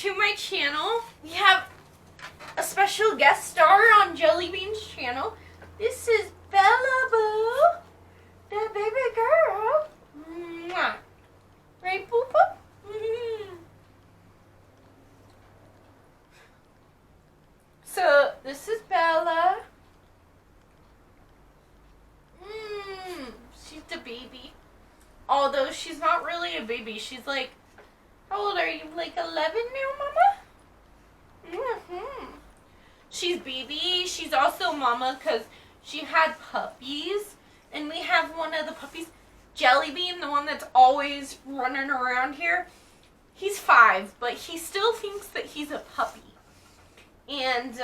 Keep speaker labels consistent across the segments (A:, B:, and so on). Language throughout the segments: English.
A: to my channel. We have a special guest star on Jelly Bean's channel. This is Bella Boo, the baby girl. Mwah. Right, Boo Boo? So, this is Bella. She's the baby. Although she's not really a baby. She's like, how old are you? Like 11 now, Mama? She's baby. She's also Mama because she had puppies. And we have one of the puppies, Jelly Bean, the one that's always running around here. He's 5, but he still thinks that he's a puppy. And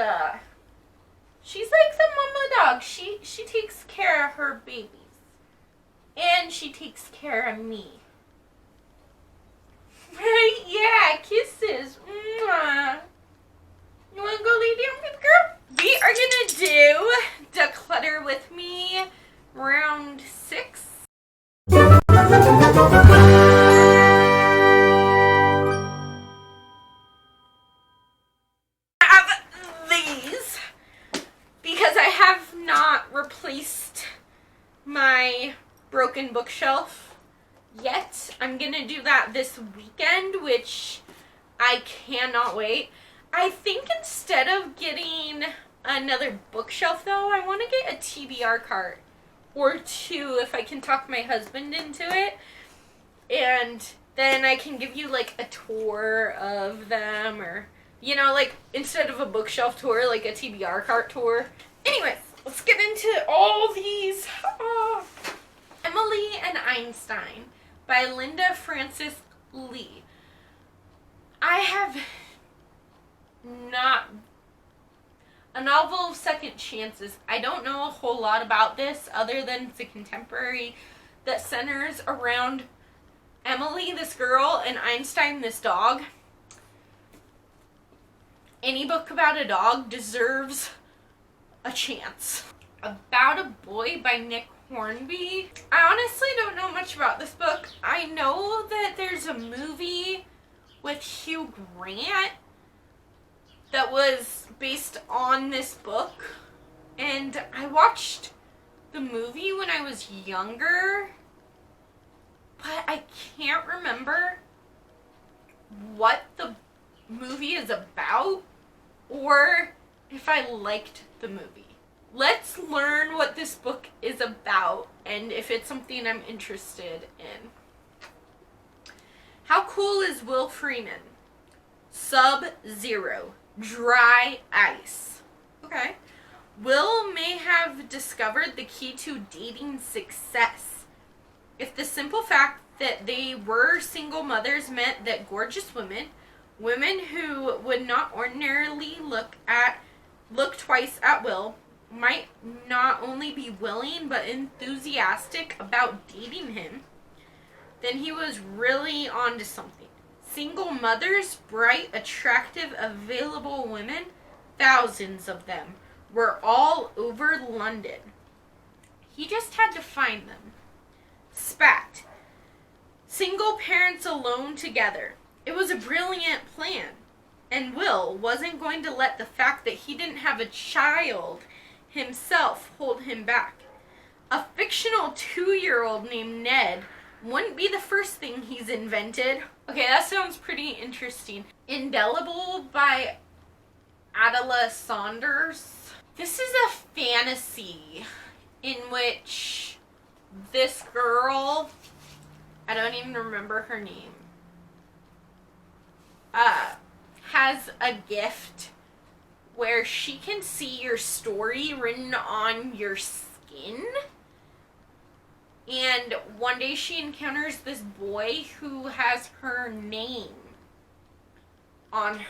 A: she's like the mama dog. She takes care of her babies. And she takes care of me. Right? Yeah, kisses. Mwah. You want to go lay down, baby girl? We are going to do Declutter With Me round 6. I have these because I have not replaced my broken bookshelf yet. I'm gonna do that this weekend, which I cannot wait. I think instead of getting another bookshelf though, I want to get a TBR cart or 2 if I can talk my husband into it, and then I can give you like a tour of them, or you know, like instead of a bookshelf tour, like a TBR cart tour. Anyways, let's get into all these. Emily and Einstein by Linda Francis Lee. I have not... A novel of second chances. I don't know a whole lot about this other than it's a contemporary that centers around Emily, this girl, and Einstein, this dog. Any book about a dog deserves a chance. About a Boy by Nick Hornby. I honestly don't know much about this book. I know that there's a movie with Hugh Grant that was based on this book, and I watched the movie when I was younger, but I can't remember what the movie is about or if I liked the movie. Let's learn what this book is about and if it's something I'm interested in. How cool is Will Freeman? Sub-Zero. Dry ice. Okay. Will may have discovered the key to dating success. If the simple fact that they were single mothers meant that gorgeous women who would not ordinarily look twice at Will, might not only be willing but enthusiastic about dating him, then he was really onto something. Single mothers, bright, attractive, available women, thousands of them, were all over London. He just had to find them. Spat. Single parents alone together. It was a brilliant plan. And Will wasn't going to let the fact that he didn't have a child himself hold him back. A fictional 2-year-old named Ned wouldn't be the first thing he's invented. Okay, that sounds pretty interesting. Indelible by Adela Saunders. This is a fantasy in which this girl, I don't even remember her name, has a gift where she can see your story written on your skin. And one day she encounters this boy who has her name on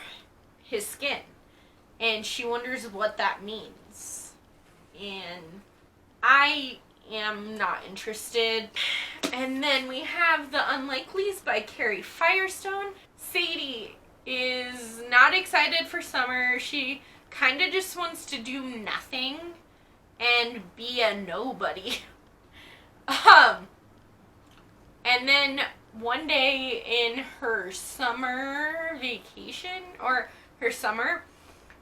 A: his skin. And she wonders what that means. And I am not interested. And then we have The Unlikelies by Carrie Firestone. Sadie is not excited for summer. She kind of just wants to do nothing and be a nobody. And then one day in her summer vacation or her summer,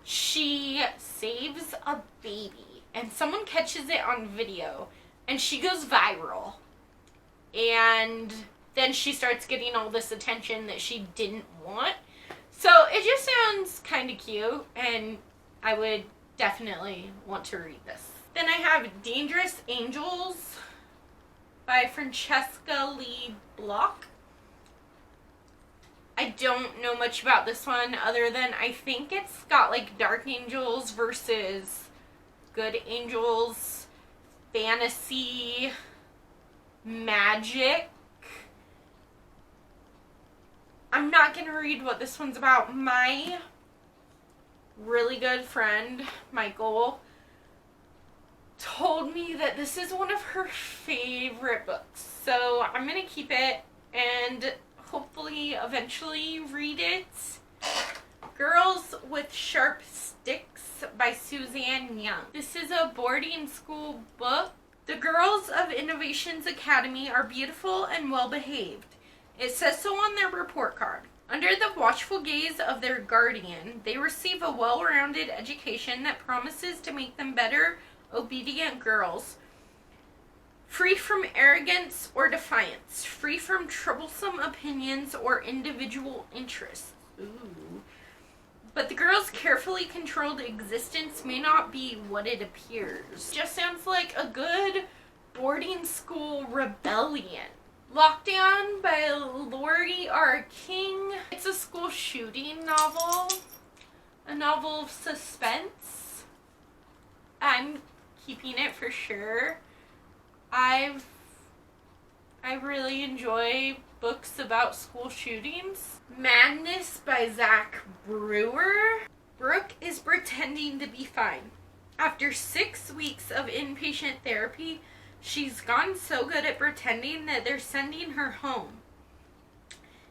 A: she saves a baby and someone catches it on video and she goes viral. And then she starts getting all this attention that she didn't want. So it just sounds kind of cute, and I would definitely want to read this. Then I have Dangerous Angels by Francesca Lee Block. I don't know much about this one other than I think it's got like dark angels versus good angels, fantasy, magic. I'm not going to read what this one's about. My really good friend, Michael, told me that this is one of her favorite books. So I'm going to keep it and hopefully eventually read it. Girls with Sharp Sticks by Suzanne Young. This is a boarding school book. The girls of Innovations Academy are beautiful and well behaved. It says so on their report card. Under the watchful gaze of their guardian, they receive a well-rounded education that promises to make them better, obedient girls, free from arrogance or defiance, free from troublesome opinions or individual interests. Ooh. But the girl's carefully controlled existence may not be what it appears. Just sounds like a good boarding school rebellion. Lockdown by Laurie R. King. It's a school shooting novel. A novel of suspense. I'm keeping it for sure. I really enjoy books about school shootings. Madness by Zach Brewer. Brooke is pretending to be fine. After 6 weeks of inpatient therapy, she's gotten so good at pretending that they're sending her home.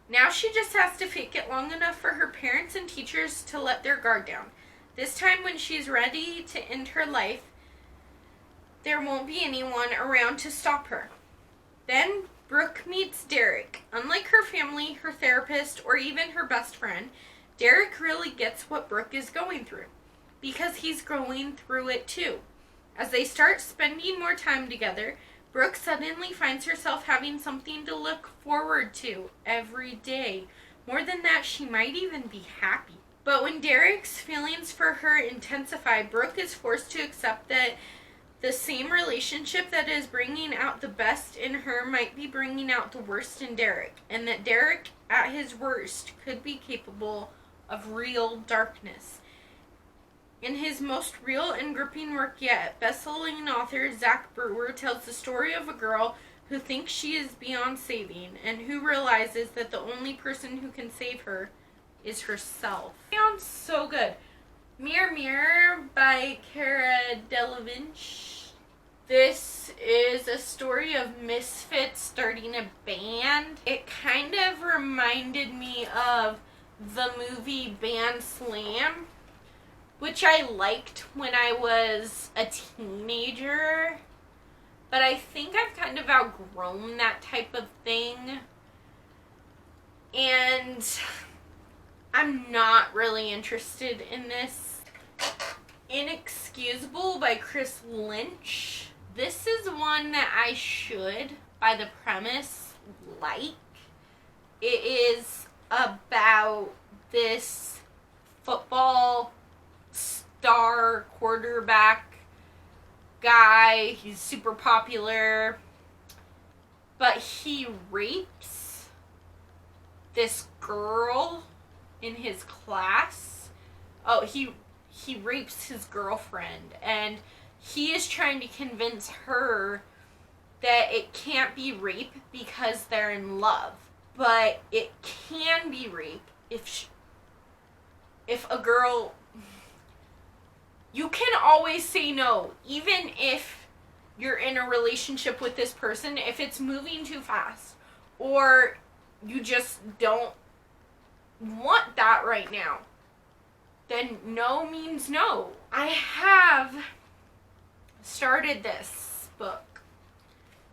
A: Now she just has to fake it long enough for her parents and teachers to let their guard down. This time when she's ready to end her life, there won't be anyone around to stop her. Then Brooke meets Derek. Unlike her family, her therapist, or even her best friend, Derek really gets what Brooke is going through, because he's going through it too. As they start spending more time together, Brooke suddenly finds herself having something to look forward to every day. More than that, she might even be happy. But when Derek's feelings for her intensify, Brooke is forced to accept that the same relationship that is bringing out the best in her might be bringing out the worst in Derek, and that Derek, at his worst, could be capable of real darkness. In his most real and gripping work yet, best-selling author Zach Brewer tells the story of a girl who thinks she is beyond saving and who realizes that the only person who can save her is herself. Sounds so good. Mirror Mirror by Cara Delevingne. This is a story of misfits starting a band. It kind of reminded me of the movie Band Slam, which I liked when I was a teenager, but I think I've kind of outgrown that type of thing, and I'm not really interested in this. Inexcusable by Chris Lynch. This is one that I should, by the premise, like. It is about this football star quarterback guy. He's super popular, but he rapes this girl in his class. Oh, he rapes his girlfriend, and he is trying to convince her that it can't be rape because they're in love, but it can be rape if a girl. You can always say no, even if you're in a relationship with this person. If it's moving too fast, or you just don't want that right now, then no means no. I have started this book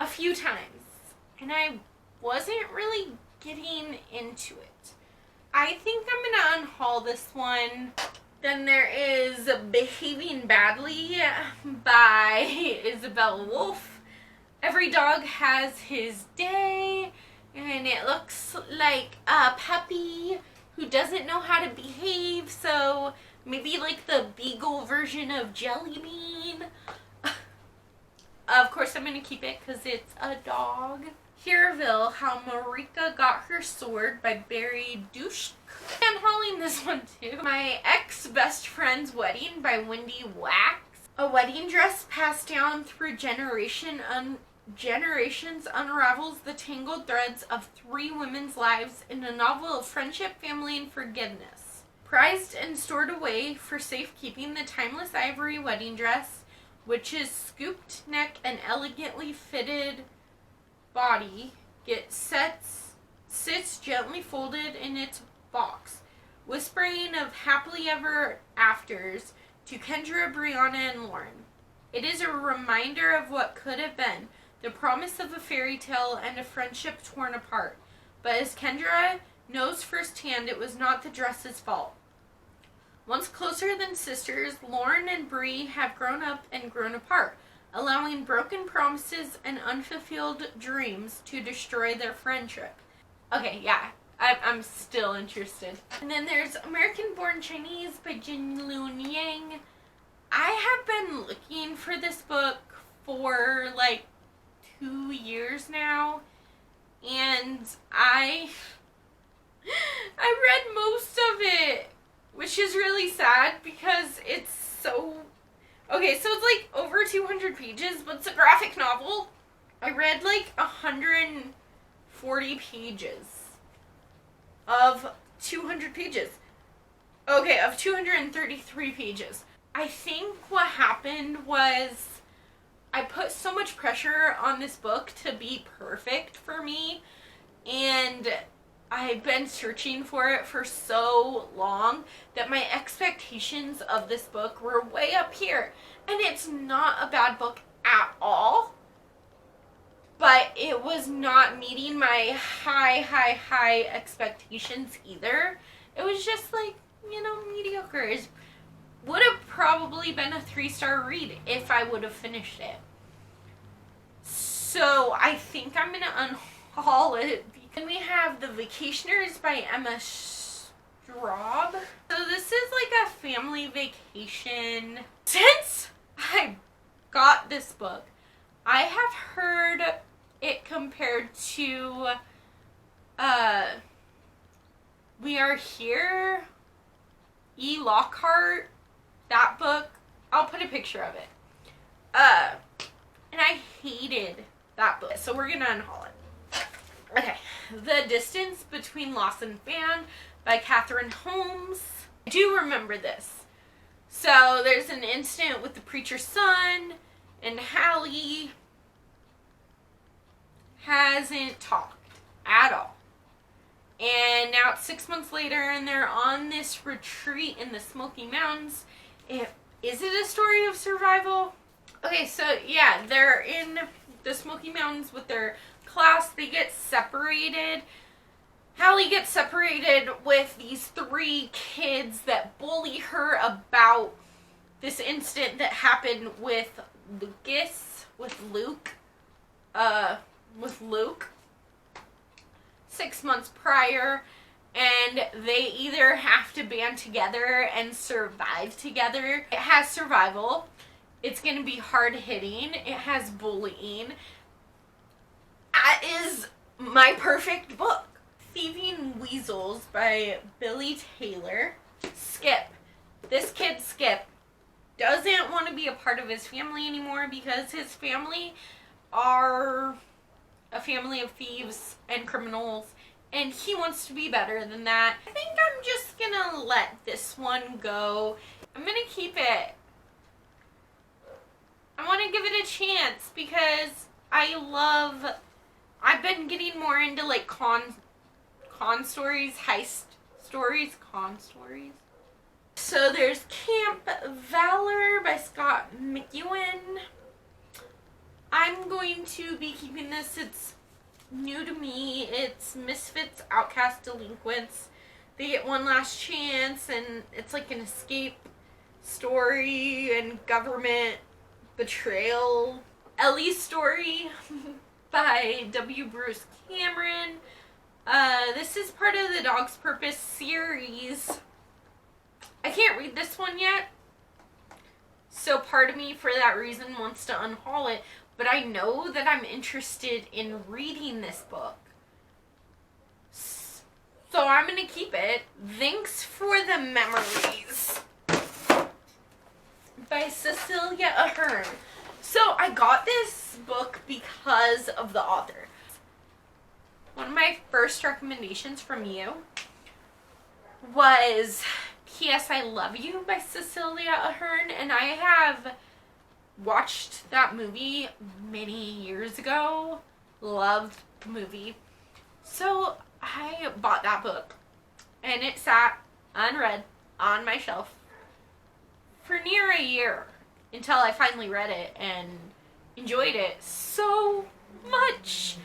A: a few times, and I wasn't really getting into it. I think I'm gonna unhaul this one. Then there is Behaving Badly by Isabel Wolf. Every dog has his day, and it looks like a puppy who doesn't know how to behave, so maybe like the beagle version of Jelly Bean. Of course I'm going to keep it because it's a dog. Hereville, How Marika Got Her Sword by Barry Dushk. I'm hauling this one too. My Ex-Best Friend's Wedding by Wendy Wax. A wedding dress passed down through generations unravels the tangled threads of three women's lives in a novel of friendship, family, and forgiveness. Prized and stored away for safekeeping, the timeless ivory wedding dress, which is scooped neck and elegantly fitted body, sits gently folded in its box, whispering of happily ever afters to Kendra, Brianna, and Lauren. It is a reminder of what could have been, the promise of a fairy tale and a friendship torn apart. But as Kendra knows firsthand, it was not the dress's fault. Once closer than sisters, Lauren and Bree have grown up and grown apart, allowing broken promises and unfulfilled dreams to destroy their friendship. Okay, yeah, I'm still interested. And then there's American Born Chinese by Jin Lun Yang. I have been looking for this book for like 2 years now, and I read most of it, which is really sad because it's so... Okay, so it's like over 200 pages, but it's a graphic novel. I read like 140 pages of 200 pages. Okay, of 233 pages. I think what happened was I put so much pressure on this book to be perfect for me, and I've been searching for it for so long that my expectations of this book were way up here. And it's not a bad book at all, but it was not meeting my high expectations either. It was just like, mediocre. It would have probably been a 3-star read if I would have finished it. So I think I'm going to unhaul it. Then we have The Vacationers by Emma Straub. So this is like a family vacation. Since I got this book, I have heard it compared to We Are Here, E. Lockhart, that book. I'll put a picture of it. And I hated that book. So we're gonna unhaul it. Okay. The Distance Between Loss and Found by Catherine Holmes. I do remember this. So there's an incident with the preacher's son, and Hallie hasn't talked at all. And now it's 6 months later, and they're on this retreat in the Smoky Mountains. Is it a story of survival? Okay, so yeah, they're in the Smoky Mountains with their class. They get separated. Hallie gets separated with these 3 kids that bully her about this incident that happened with Luke 6 months prior, and they either have to band together and survive together. It has survival. It's going to be hard-hitting. It has bullying. That is my perfect book. Thieving Weasels by Billy Taylor. Skip. This kid, Skip, doesn't want to be a part of his family anymore because his family are a family of thieves and criminals, and he wants to be better than that. I think I'm just gonna let this one go. I'm gonna keep it. I want to give it a chance because I've been getting more into like con stories, heist stories, con stories. So there's Camp Valor by Scott McEwen. I'm going to be keeping this. It's new to me. It's misfits, outcast, delinquents. They get one last chance, and it's like an escape story and government betrayal. Ellie's Story by W. Bruce Cameron. This is part of the Dog's Purpose series. I can't read this one yet, so part of me, for that reason, wants to unhaul it. But I know that I'm interested in reading this book, so I'm going to keep it. Thanks for the Memories by Cecilia Ahern. So I got this book because of the author. One of my first recommendations from you was P.S. I Love You by Cecilia Ahern, and I have watched that movie many years ago. Loved the movie. So I bought that book, and it sat unread on my shelf for near a year until I finally read it and enjoyed it so much.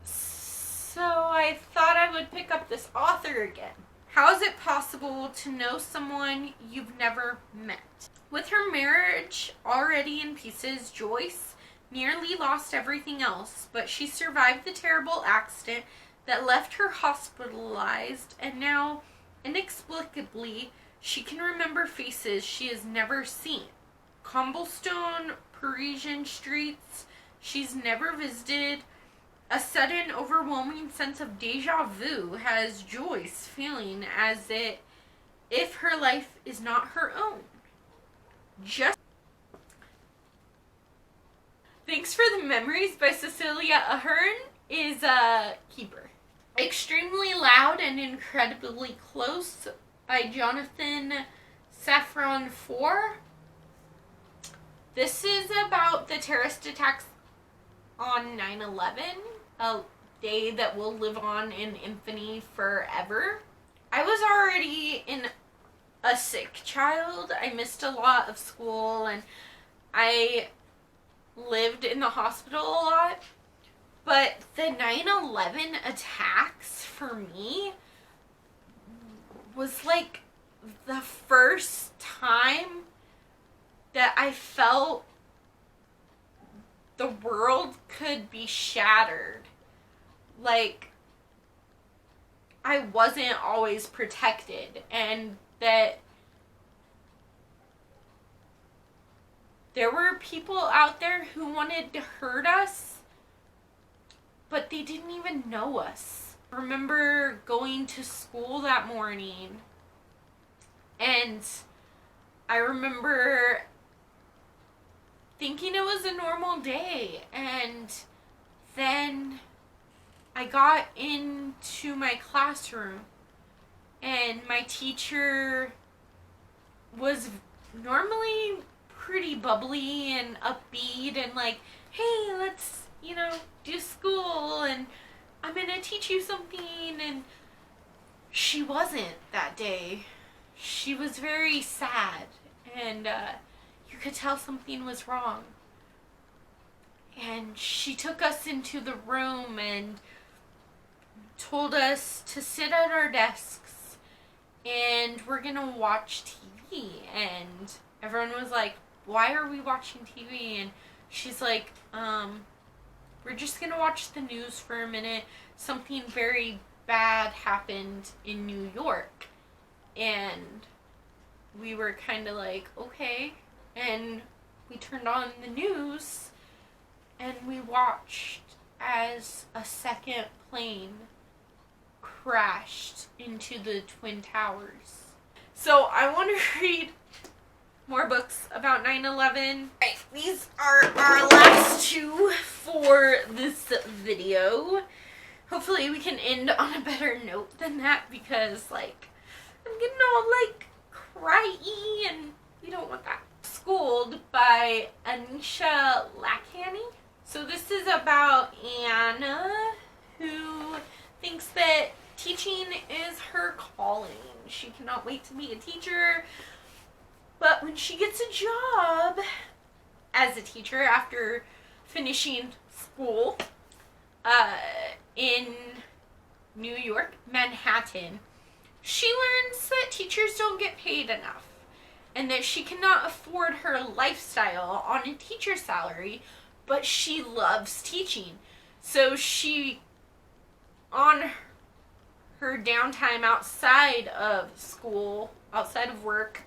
A: So I thought I would pick up this author again. How is it possible to know someone you've never met? With her marriage already in pieces, Joyce nearly lost everything else, but she survived the terrible accident that left her hospitalized, and now, inexplicably, she can remember faces she has never seen. Cobblestone Parisian streets she's never visited. A sudden, overwhelming sense of deja vu has Joyce feeling as if her life is not her own. Just Thanks for the Memories by Cecilia Ahern is a keeper. Extremely Loud and Incredibly Close by Jonathan Safran Foer. This is about the terrorist attacks on 9/11, a day that will live on in infamy forever. I was already a sick child. I missed a lot of school, and I lived in the hospital a lot. But the 9/11 attacks for me was like the first time that I felt the world could be shattered. Like, I wasn't always protected, and that there were people out there who wanted to hurt us, but they didn't even know us. I remember going to school that morning, and I remember thinking it was a normal day, and then I got into my classroom, and my teacher was normally pretty bubbly and upbeat and like, hey, let's, do school, and I'm gonna teach you something. And she wasn't that day. She was very sad, and you could tell something was wrong. And she took us into the room and told us to sit at our desks, and we're gonna watch TV. And everyone was like, why are we watching TV? And she's like, we're just gonna watch the news for a minute. Something very bad happened in New York. And we were kind of like, okay. And we turned on the news, and we watched as a second plane crashed into the Twin Towers. So I want to read more books about 9/11. Right, these are our last two for this video. Hopefully we can end on a better note than that, because I'm getting all cryy, and we don't want that. Schooled by Anisha Lakhani. So this is about Anna, who thinks that teaching is her calling. She cannot wait to be a teacher. But when she gets a job as a teacher after finishing school, in New York, Manhattan, she learns that teachers don't get paid enough and that she cannot afford her lifestyle on a teacher salary, but she loves teaching. So she, on her downtime outside of school, outside of work,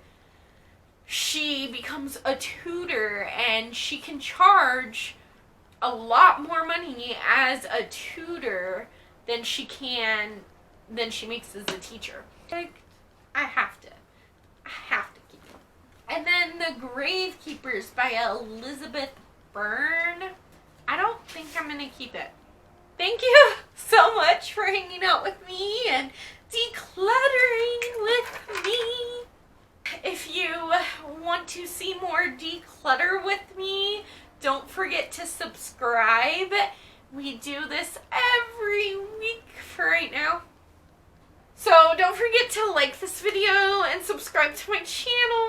A: she becomes a tutor, and she can charge a lot more money as a tutor than she makes as a teacher. Like, I have to keep it. And then The Gravekeepers by Elizabeth Byrne. I don't think I'm gonna keep it. Thank you so much for hanging out with me and decluttering with me. If you want to see more declutter with me, don't forget to subscribe. We do this every week for right now. So don't forget to like this video and subscribe to my channel.